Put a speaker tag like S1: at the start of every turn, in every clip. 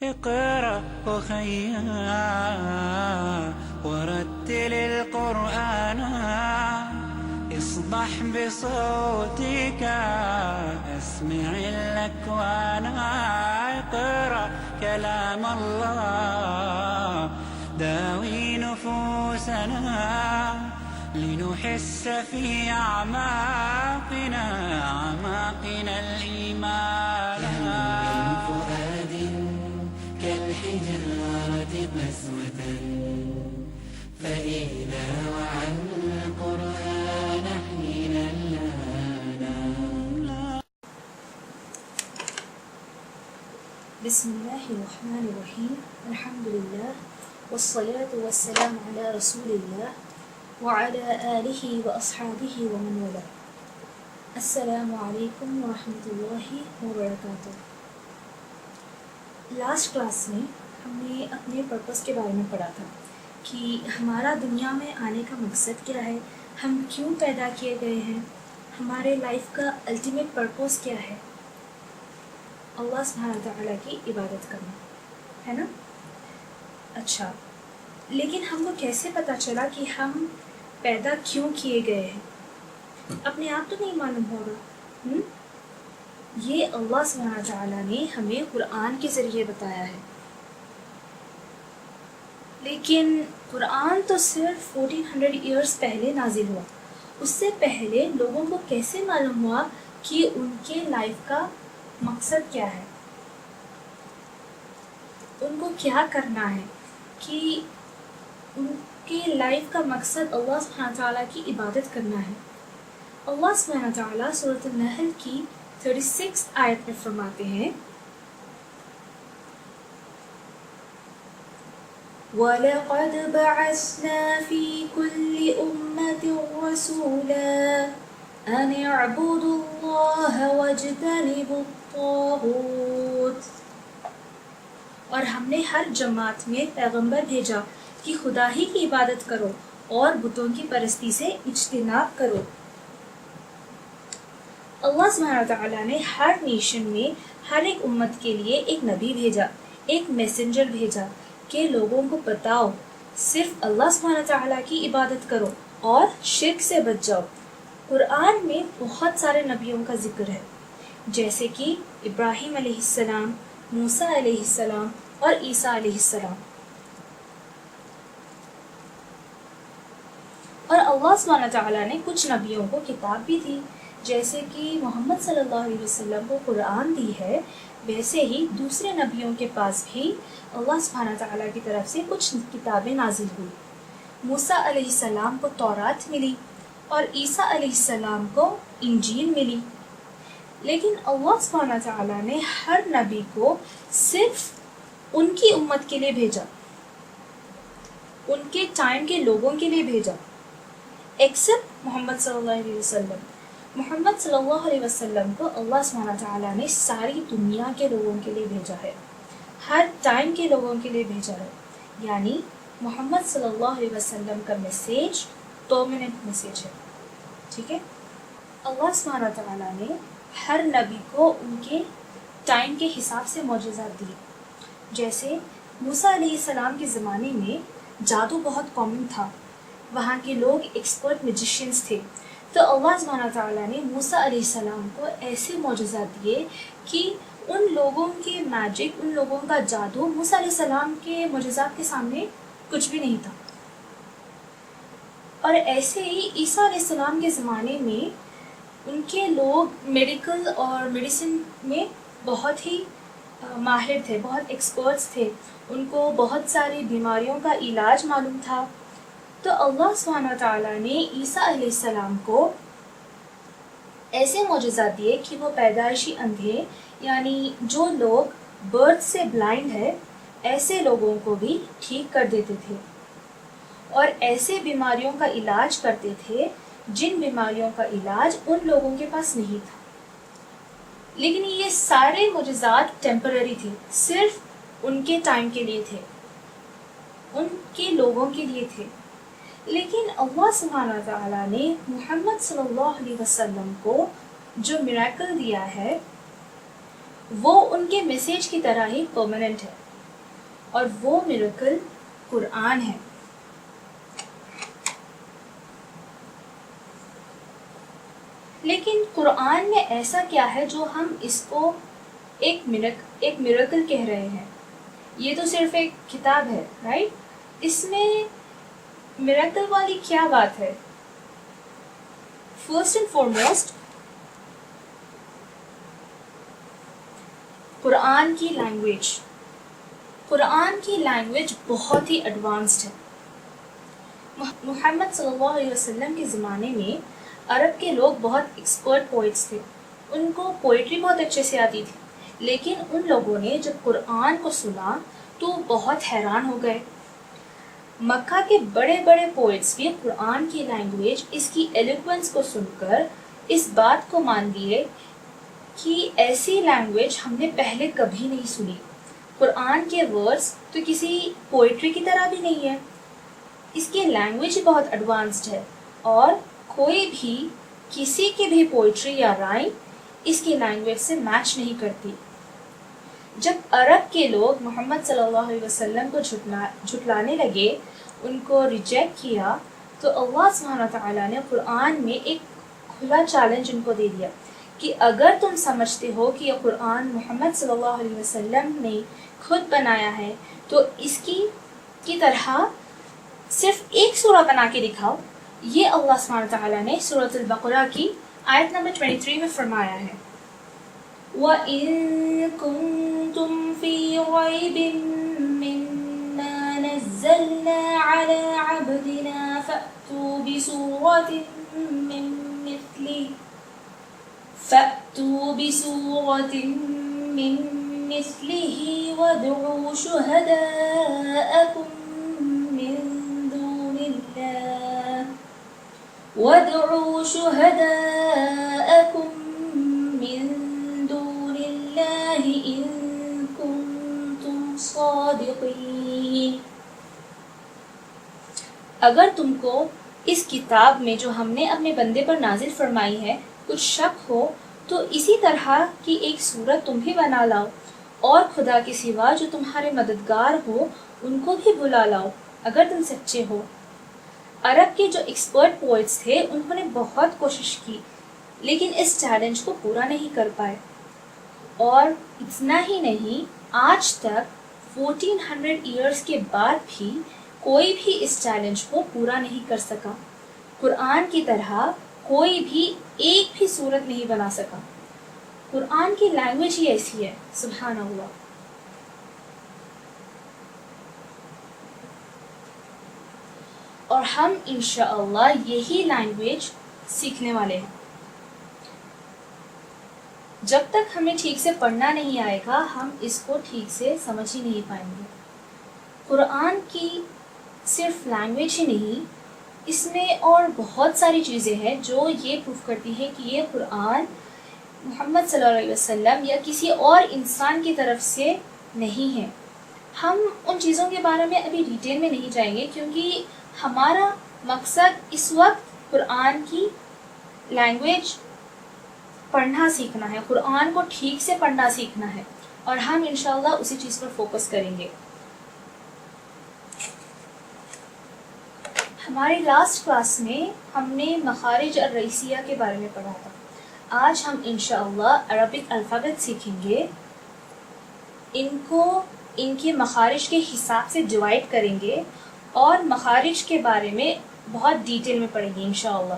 S1: اقرأ أخيا ورتل القرآن اصبح بصوتك أسمع الأكوان. اقرأ كلام الله داوي نفوسنا لنحس في أعماقنا الإيمان. من فؤاد كالحجارة قسوة فإذا وعى القرآن حين لانا.
S2: بسم الله الرحمن الرحيم. الحمد لله والصلاة والسلام على رسول الله وعلى آله وأصحابه ومن والاه. السلام علیکم ورحمۃ اللہ وبرکاتہ. لاسٹ کلاس میں ہم نے اپنے پرپس کے بارے میں پڑھا تھا کہ ہمارا دنیا میں آنے کا مقصد کیا ہے، ہم کیوں پیدا کیے گئے ہیں، ہمارے لائف کا الٹیمیٹ پرپس کیا ہے. اللہ سبحانہ تعالیٰ کی عبادت کرنا ہے نا. اچھا، لیکن ہم کو کیسے پتہ چلا کہ ہم پیدا کیوں کیے گئے ہیں؟ اپنے آپ تو نہیں معلوم ہوگا. یہ اللہ سبحانہ تعالیٰ نے ہمیں قرآن کے ذریعے بتایا ہے. لیکن قرآن تو صرف 1400 ایئرس پہلے نازل ہوا. اس سے پہلے لوگوں کو کیسے معلوم ہوا کہ ان کے لائف کا مقصد کیا ہے، ان کو کیا کرنا ہے، کہ ان کے لائف کا مقصد اللہ سبحانہ تعالیٰ کی عبادت کرنا ہے. اللہ سبحانہ تعالیٰ سورۃ النحل کی 36 آیت میں فرماتے ہیں وَلَقَدْ بَعَثْنَا فِي كُلِّ أُمَّةٍ رَسُولًا أَنِ اعْبُدُوا اللَّهَ وَاجْتَنِبُوا الطَّاغُوتَ. اور ہم نے ہر جماعت میں پیغمبر بھیجا کہ خدا ہی کی عبادت کرو اور بتوں کی پرستی سے اجتناب کرو. اللہ سبحانہ تعالیٰ نے ہر نیشن میں ہر ایک امت کے لیے ایک نبی بھیجا، ایک میسنجر بھیجا کہ لوگوں کو بتاؤ صرف اللہ سبحانہ تعالیٰ کی عبادت کرو اور شرک سے بچ جاؤ. قرآن میں بہت سارے نبیوں کا ذکر ہے، جیسے کہ ابراہیم علیہ السلام، موسیٰ علیہ السلام اور عیسیٰ علیہ السلام. اور اللہ سبحانہ تعالیٰ نے کچھ نبیوں کو کتاب بھی دی، جیسے کہ محمد صلی اللہ علیہ وسلم کو قرآن دی ہے، ویسے ہی دوسرے نبیوں کے پاس بھی اللہ سبحانہ تعالیٰ کی طرف سے کچھ کتابیں نازل ہوئی. موسیٰ علیہ السلام کو تورات ملی اور عیسیٰ علیہ السلام کو انجیل ملی. لیکن اللہ سبحانہ تعالیٰ نے ہر نبی کو صرف ان کی امت کے لیے بھیجا، ان کے ٹائم کے لوگوں کے لیے بھیجا، ایکسپٹ محمد صلی اللہ علیہ وسلم. محمد صلی اللہ علیہ وسلم کو اللہ سبحانہ تعالیٰ نے ساری دنیا کے لوگوں کے لیے بھیجا ہے، ہر ٹائم کے لوگوں کے لیے بھیجا ہے. یعنی محمد صلی اللہ علیہ وسلم کا میسیج پرماننٹ میسیج ہے. ٹھیک ہے. اللہ سبحانہ تعالیٰ نے ہر نبی کو ان کے ٹائم کے حساب سے معجزات دیے. جیسے موسیٰ علیہ السلام کے زمانے میں جادو بہت کامن تھا، وہاں کے لوگ ایکسپرٹ میجیشینس تھے. تو اللہ سبحانہ تعالیٰ نے موسیٰ علیہ السلام کو ایسے معجزات دیے کہ ان لوگوں کے میجک، ان لوگوں کا جادو موسیٰ علیہ السلام کے معجزات کے سامنے کچھ بھی نہیں تھا. اور ایسے ہی عیسیٰ علیہ السلام کے زمانے میں ان کے لوگ میڈیکل اور میڈیسن میں بہت ہی ماہر تھے، بہت ایکسپرٹس تھے، ان کو بہت ساری بیماریوں کا علاج معلوم تھا. تو اللہ سبحانہ تعالیٰ نے عیسیٰ علیہ السلام کو ایسے معجزات دیے کہ وہ پیدائشی اندھے، یعنی جو لوگ برتھ سے بلائنڈ ہے، ایسے لوگوں کو بھی ٹھیک کر دیتے تھے اور ایسے بیماریوں کا علاج کرتے تھے جن بیماریوں کا علاج ان لوگوں کے پاس نہیں تھا. لیکن یہ سارے معجزات ٹیمپرری تھے، صرف ان کے ٹائم کے لیے تھے، ان کے لوگوں کے لیے تھے. لیکن اللہ سبحانہ تعالیٰ نے محمد صلی اللہ علیہ وسلم کو جو میراکل دیا ہے وہ ان کے میسیج کی طرح ہی پرماننٹ ہے. اور وہ میریکل قرآن ہے۔ لیکن قرآن میں ایسا کیا ہے جو ہم اس کو ایک میریکل کہہ رہے ہیں؟ یہ تو صرف ایک کتاب ہے، رائٹ؟ اس میں میریکل والی کیا بات ہے؟ فرسٹ اینڈ فارموسٹ قرآن کی لینگویج۔ قرآن کی لینگویج بہت ہی ایڈوانسڈ ہے۔ محمد صلی اللہ علیہ وسلم کے زمانے میں عرب کے لوگ بہت ایکسپرٹ پوئٹس تھے، ان کو پوئٹری بہت اچھے سے آتی تھی، لیکن ان لوگوں نے جب قرآن کو سنا تو بہت حیران ہو گئے۔ مکہ کے بڑے بڑے پوئٹس بھی قرآن کی لینگویج، اس کی ایلیکوینس کو سن کر اس بات کو مان لیے کہ ایسی لینگویج ہم نے پہلے کبھی نہیں سنی۔ قرآن کے ورڈز تو کسی پوئٹری کی طرح بھی نہیں ہے، اس کی لینگویج بہت ایڈوانسڈ ہے، اور کوئی بھی کسی کی بھی پوئٹری یا رائم اس کی لینگویج سے میچ نہیں کرتی۔ جب عرب کے لوگ محمد صلی اللہ علیہ وسلم کو جھٹلانے لگے، ان کو ریجیکٹ کیا، تو اللہ سبحانہ وتعالیٰ نے قرآن میں ایک کھلا چیلنج ان کو دے دیا کہ اگر تم سمجھتے ہو کہ یہ قرآن محمد صلی اللہ علیہ وسلم نے خود بنایا ہے تو اس کی طرح صرف ایک سورہ بنا کے دکھاؤ۔ یہ اللہ سبحانہ وتعالیٰ نے سورۃ البقرہ کی آیت نمبر 23 میں فرمایا ہے، وَإِن كُنتُم فِي رَيْبٍ مِّمَّا نَزَّلْنَا عَلَىٰ عَبْدِنَا فَأْتُوا بِسُورَةٍ مِّن مِّثْلِهِ وَادْعُوا شُهَدَاءَكُم مِّن دُونِ اللَّهِ إِن كُنتُمْ صَادِقِينَ۔ اگر تم کو اس کتاب میں جو ہم نے اپنے بندے پر نازل فرمائی ہے کچھ شک ہو تو اسی طرح کی ایک صورت تم بھی بنا لاؤ، اور خدا کے سوا جو تمہارے مددگار ہو ان کو بھی بلا لاؤ اگر تم سچے ہو۔ عرب کے جو ایکسپرٹ پوئٹس تھے انہوں نے بہت کوشش کی، لیکن اس چیلنج کو پورا نہیں کر پائے، اور اتنا ہی نہیں، آج تک 1400 ایئرس کے بعد بھی کوئی بھی اس چیلنج کو پورا نہیں کر سکا۔ قرآن کی طرح کوئی بھی ایک بھی صورت نہیں بنا سکا۔ قرآن کی لینگویج ہی ایسی ہے، سبحان اللہ۔ اور ہم انشاءاللہ یہی لینگویج سیکھنے والے ہیں۔ جب تک ہمیں ٹھیک سے پڑھنا نہیں آئے گا ہم اس کو ٹھیک سے سمجھ ہی نہیں پائیں گے۔ قرآن کی صرف لینگویج ہی نہیں، اس میں اور بہت ساری چیزیں ہیں جو یہ پروف کرتی ہیں کہ یہ قرآن محمد صلی اللہ علیہ وسلم یا کسی اور انسان کی طرف سے نہیں ہے۔ ہم ان چیزوں کے بارے میں ابھی ڈیٹیل میں نہیں جائیں گے، کیونکہ ہمارا مقصد اس وقت قرآن کی لینگویج پڑھنا سیکھنا ہے، قرآن کو ٹھیک سے پڑھنا سیکھنا ہے، اور ہم انشاءاللہ اسی چیز پر فوکس کریں گے۔ ہماری لاسٹ کلاس میں ہم نے مخارج الرئیسیہ کے بارے میں پڑھا تھا۔ آج ہم انشاءاللہ عربک الفابet سیکھیں گے، ان کو ان کے مخارج کے حساب سے ڈیوائڈ کریں گے، اور مخارج کے بارے میں بہت ڈیٹیل میں پڑھیں گے انشاءاللہ۔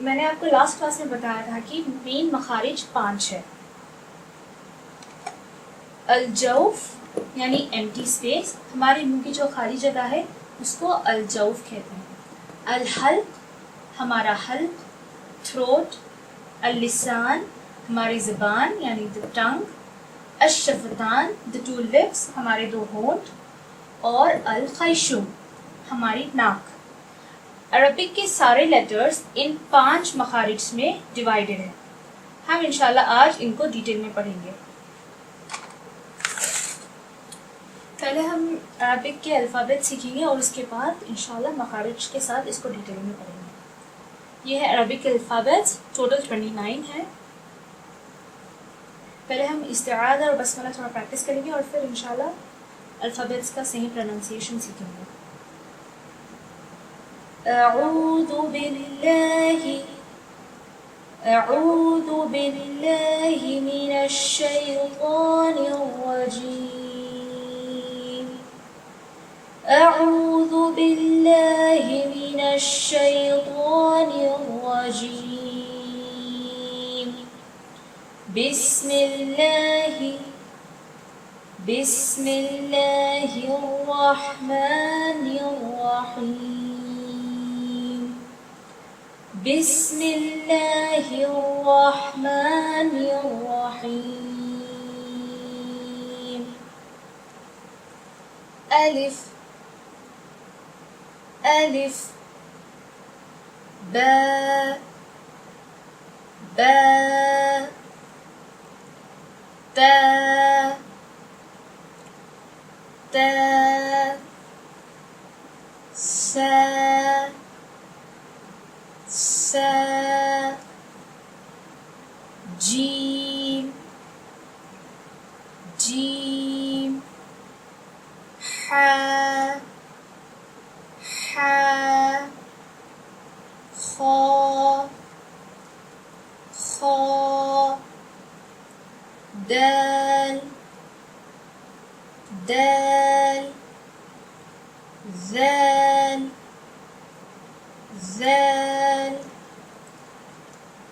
S2: میں نے آپ کو لاسٹ کلاس میں بتایا تھا کہ مین مخارج 5 ہے۔ الجوف یعنی ایمٹی اسپیس، ہمارے منہ کی جو خالی جگہ ہے اس کو الجوف کہتے ہیں۔ الحلق ہمارا حلق، تھروٹ۔ اللسان ہماری زبان یعنی the tongue۔ الشفتان the 2 lips ہمارے 2 ہونٹ، اور الخیشوم ہماری ناک۔ عربک کے سارے لیٹرز ان 5 مخارج میں ڈیوائیڈڈ ہیں۔ ہم انشاءاللہ آج ان کو ڈیٹیل میں پڑھیں گے۔ پہلے ہم عربک کے الفابet سیکھیں گے اور اس کے بعد انشاءاللہ مخارج کے ساتھ اس کو ڈیٹیل میں پڑھیں گے۔ یہ ہے عربک کے الفابet، ٹوٹل 29 ہے۔ پہلے ہم استعاذہ اور بسملہ تھوڑا پریکٹس کریں گے اور پھر انشاءاللہ الفابیٹس کا صحیح پروننسیشن سیکھیں گے. أعوذ بالله من الشيطان الرجيم. أعوذ بالله من الشيطان الرجيم. بسم الله الرحمن الرحيم. بسم الله الرحمن الرحيم. ألف ألف باء باء تاء تاء سا سا جيم جيم حا حا خا خا دال دال ذال ذال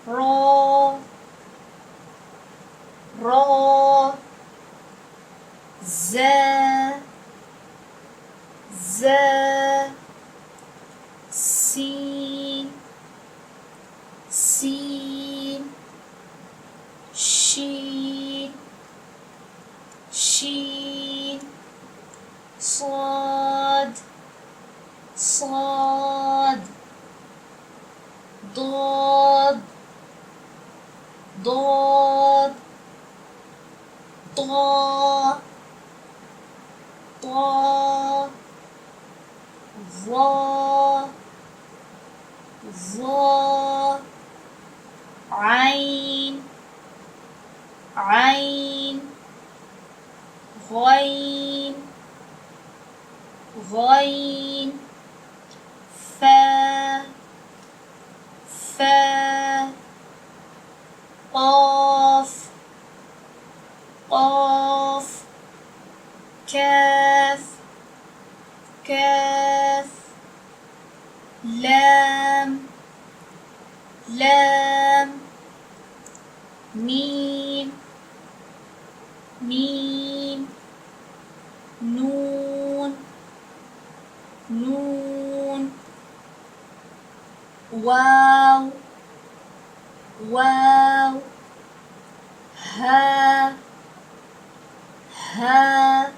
S2: را را زا زا سين سين شين شين صاد صاد ضاد ضاد طا طا ظا ظا عين عين غين غين فا فا قاف قاف كاف كاف لام لام ميم ميم نون نون واو واو ها ها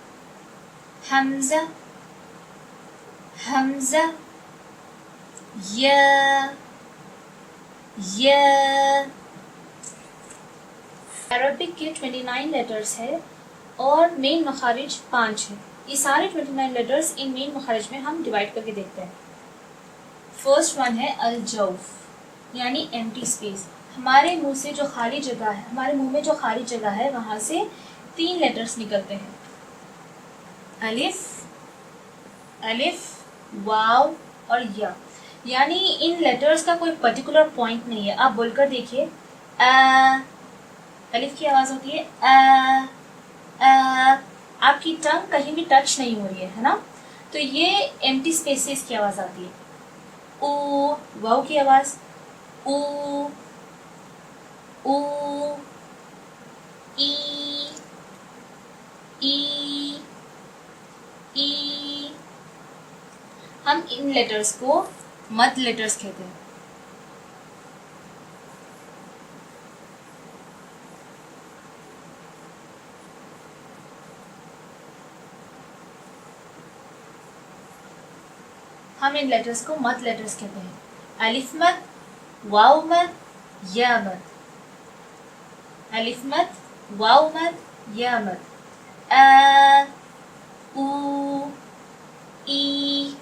S2: حمزة حمزة یا یا. عربک کے 29 لیٹرز ہے اور مین مخارج 5 ہیں. یہ سارے 29 لیٹرز ان مین مخارج میں ہم ڈیوائڈ کر کے دیکھتے ہیں. فرسٹ ون ہے الجوف یعنی ایمٹی اسپیس. ہمارے منہ سے جو خالی جگہ ہے, ہمارے منہ میں جو خالی جگہ ہے وہاں سے 3 لیٹرز نکلتے ہیں. الف الف واو اور یا. یعنی ان لیٹرز کا کوئی پرٹیکولر پوائنٹ نہیں ہے. آپ بول کر دیکھیے الف کی آواز ہوتی ہے آپ کی ٹنگ کہیں بھی ٹچ نہیں ہو رہی ہے نا, تو یہ ایمٹی اسپیسز کی آواز آتی ہے. او واو کی آواز او او ای ای ای. ہم ان لیٹرز کو مد لیٹرز کہتے ہیں. ہم ان لیٹرز کو مد لیٹرز کہتے ہیں. الف مد, واو مد, یا مد. الف مد, واو مد, یا مد. او ای.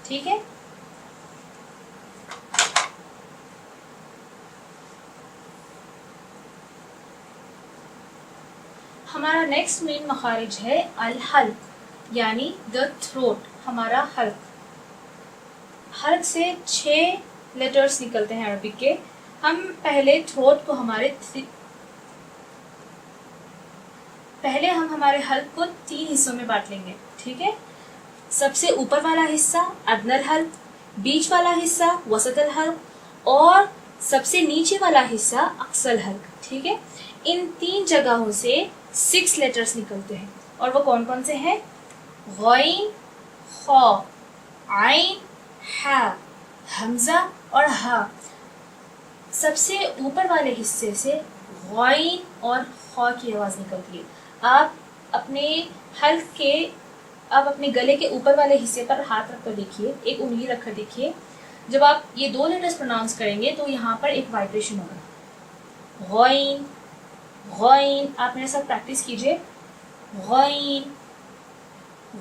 S2: ٹھیک ہے. ہمارا نیکسٹ مین مخارج ہے الحلق یعنی دا تھروٹ. ہمارا حلق سے 6 لیٹرز نکلتے ہیں عربک کے. ہم پہلے تھروٹ کو پہلے ہم ہمارے حلق کو 3 حصوں میں بانٹ لیں گے. ٹھیک ہے. سب سے اوپر والا حصہ ادنی الحلق, بیچ والا حصہ وسط الحلق اور سب سے نیچے والا حصہ اقصی الحلق. ٹھیک ہے. ان 3 جگہوں سے 6 لیٹرز نکلتے ہیں اور وہ کون کون سے ہیں؟ غین, خا, عین, ہا, حمزہ اور ہا. سب سے اوپر والے حصے سے غین اور خا کی آواز نکلتی ہے. آپ اپنے گلے کے اوپر والے حصے پر ہاتھ رکھ کر دیکھیے, ایک انگلی رکھ کر دیکھیے. جب آپ یہ 2 لیٹرز پروناؤنس کریں گے تو یہاں پر ایک وائبریشن ہوگا. غین, غین. آپ میرے ساتھ پریکٹس کیجئے. غین,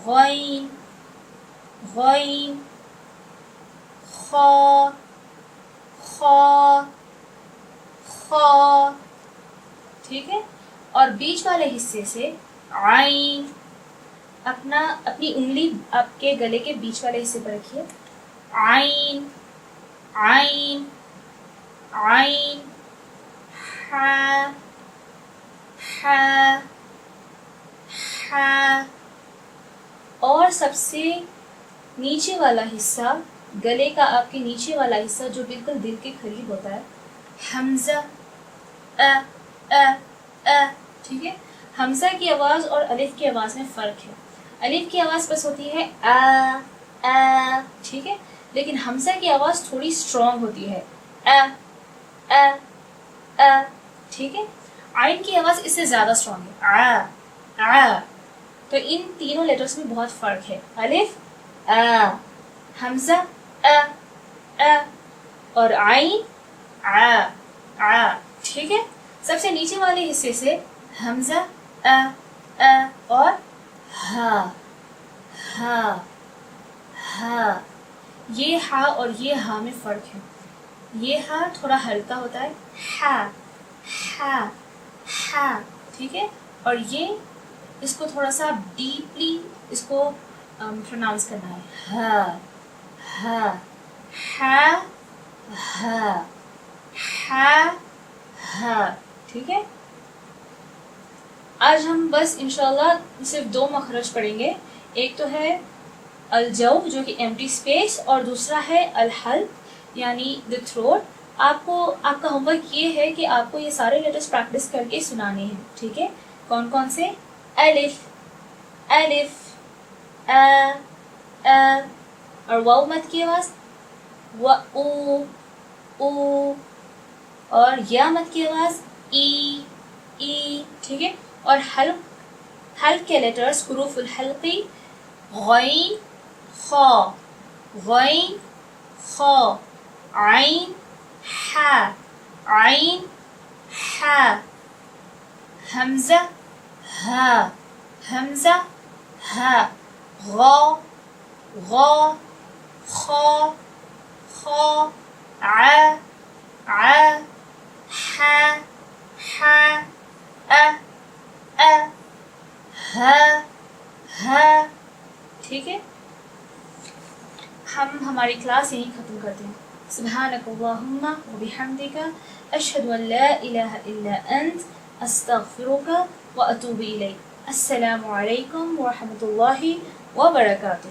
S2: غین, غین. خا, خا, خا. ٹھیک ہے. اور بیچ والے حصے سے عین. اپنی انگلی آپ کے گلے کے بیچ والے حصے پر رکھیے. عین, عین, عین. ہا, ہا, ہا. اور سب سے نیچے والا حصہ گلے کا, آپ کے نیچے والا حصہ جو بالکل دل کے قریب ہوتا ہے, حمزہ, ٹھیک ہے. حمزہ کی آواز اور الف کی آواز میں فرق ہے. الف کی آواز بس ہوتی ہے ٹھیک ہے, لیکن حمزہ کی آواز تھوڑی اسٹرانگ ہوتی ہے, ٹھیک ہے. عین کی آواز اس سے زیادہ اسٹرانگ ہے, تو ان تینوں لیٹرز میں بہت فرق ہے. الف حمزہ اور عین ٹھیک ہے. سب سے نیچے والے حصے سے حمزہ اور ہا, ہا, ہا. یہ ہا اور یہ ہا میں فرق ہے. یہ ہا تھوڑا ہلکا ہوتا ہے, ہا, ہا, ہا. ٹھیک ہے. اور یہ اس کو تھوڑا سا ڈیپلی اس کو پروناؤنس کرنا ہے. ہا, ہا, ہا, ہا, ہا, ہا. ٹھیک ہے. آج ہم بس انشاءاللہ صرف 2 مخرج پڑھیں گے. ایک تو ہے الجوف جو کہ ایمٹی اسپیس, اور دوسرا ہے الحلق یعنی دی تھروٹ. آپ کا ہوم ورک یہ ہے کہ آپ کو یہ سارے لیٹرز پریکٹس کر کے سنانے ہیں. ٹھیک ہے. کون کون سے؟ الف, الف, اور واو مد کی آواز و, او, اور یا مد کی آواز ای. ٹھیک ہے. اور حلق کے لیٹرز حروف الحلقی غین, خا, غین, خا, عین, ہا, عین, ہا, حمزہ, ہا, حمزہ, ہا, غا, غا, خا, خا, ع, ہا, ہا, ہا. ٹھیک ہے. ہم ہماری کلاس یہیں ختم کرتے ہیں. سبحانک اللہم و بحمدک اشہد ان لا الہ الا انت استغفرک و اتوب الیک. السلام علیکم ورحمۃ اللہ وبرکاتہ.